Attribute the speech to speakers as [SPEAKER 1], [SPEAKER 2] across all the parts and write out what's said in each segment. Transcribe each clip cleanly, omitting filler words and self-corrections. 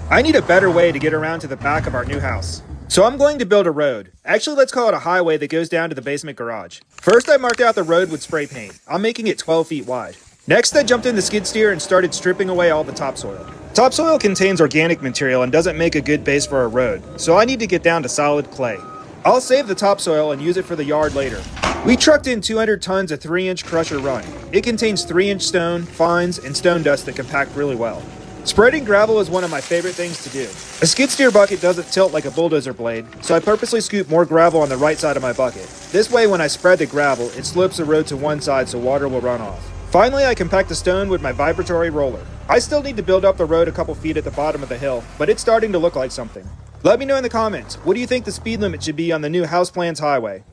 [SPEAKER 1] I need a better way to get around to the back of our new house. So I'm going to build a road. Actually, let's call it a highway that goes down to the basement garage. First, I marked out the road with spray paint. I'm making it 12 feet wide. Next, I jumped in the skid steer and started stripping away all the topsoil. Topsoil contains organic material and doesn't make a good base for a road, so I need to get down to solid clay. I'll save the topsoil and use it for the yard later. We trucked in 200 tons of 3-inch crusher run. It contains 3-inch stone, fines, and stone dust that compact really well. Spreading gravel is one of my favorite things to do. A skid steer bucket doesn't tilt like a bulldozer blade, so I purposely scoop more gravel on the right side of my bucket. This way, when I spread the gravel, it slopes the road to one side so water will run off. Finally, I compact the stone with my vibratory roller. I still need to build up the road a couple feet at the bottom of the hill, but it's starting to look like something. Let me know in the comments, what do you think the speed limit should be on the new House Plans highway?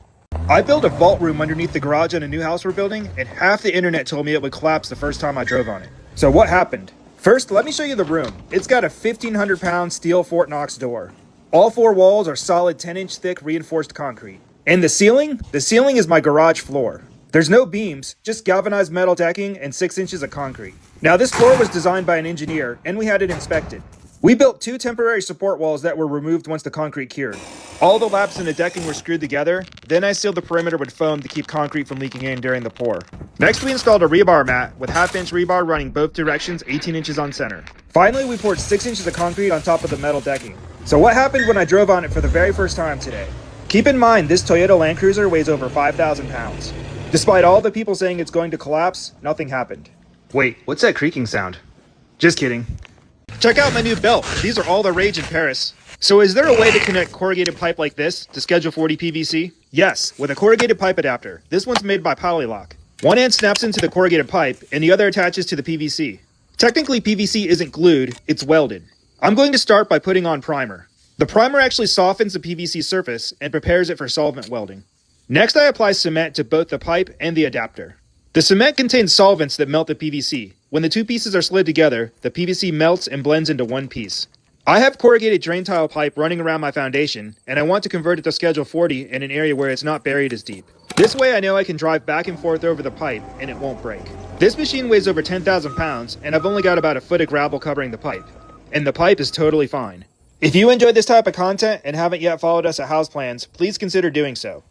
[SPEAKER 1] I built a vault room underneath the garage on a new house we're building, and half the internet told me it would collapse the first time I drove on it. So what happened? First, let me show you the room. It's got a 1,500-pound steel Fort Knox door. All 4 walls are solid 10-inch thick reinforced concrete. And the ceiling? The ceiling is my garage floor. There's no beams, just galvanized metal decking and 6 inches of concrete. Now this floor was designed by an engineer, and we had it inspected. We built 2 temporary support walls that were removed once the concrete cured. All the laps in the decking were screwed together, then I sealed the perimeter with foam to keep concrete from leaking in during the pour. Next, we installed a rebar mat with 1/2-inch rebar running both directions, 18 inches on center. Finally, we poured 6 inches of concrete on top of the metal decking. So what happened when I drove on it for the very first time today? Keep in mind, this Toyota Land Cruiser weighs over 5,000 pounds. Despite all the people saying it's going to collapse, nothing happened. Wait, what's that creaking sound? Just kidding. Check out my new belt. These are all the rage in Paris. So is there a way to connect corrugated pipe like this to Schedule 40 PVC? Yes, with a corrugated pipe adapter. This one's made by Polylock. One end snaps into the corrugated pipe and the other attaches to the PVC. Technically, PVC isn't glued, it's welded. I'm going to start by putting on primer. The primer actually softens the PVC surface and prepares it for solvent welding. Next, I apply cement to both the pipe and the adapter. The cement contains solvents that melt the PVC. When the 2 pieces are slid together, the PVC melts and blends into one piece. I have corrugated drain tile pipe running around my foundation, and I want to convert it to Schedule 40 in an area where it's not buried as deep. This way I know I can drive back and forth over the pipe, and it won't break. This machine weighs over 10,000 pounds, and I've only got about a foot of gravel covering the pipe. And the pipe is totally fine. If you enjoyed this type of content and haven't yet followed us at House Plans, please consider doing so.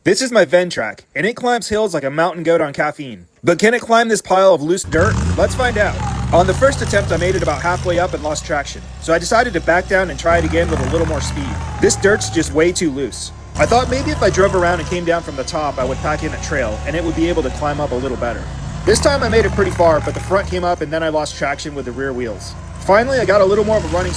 [SPEAKER 1] This is my Ventrac, and it climbs hills like a mountain goat on caffeine. But can it climb this pile of loose dirt? Let's find out. On the first attempt, I made it about halfway up and lost traction, so I decided to back down and try it again with a little more speed. This dirt's just way too loose. I thought maybe if I drove around and came down from the top, I would pack in a trail, and it would be able to climb up a little better. This time I made it pretty far, but the front came up and then I lost traction with the rear wheels. Finally, I got a little more of a running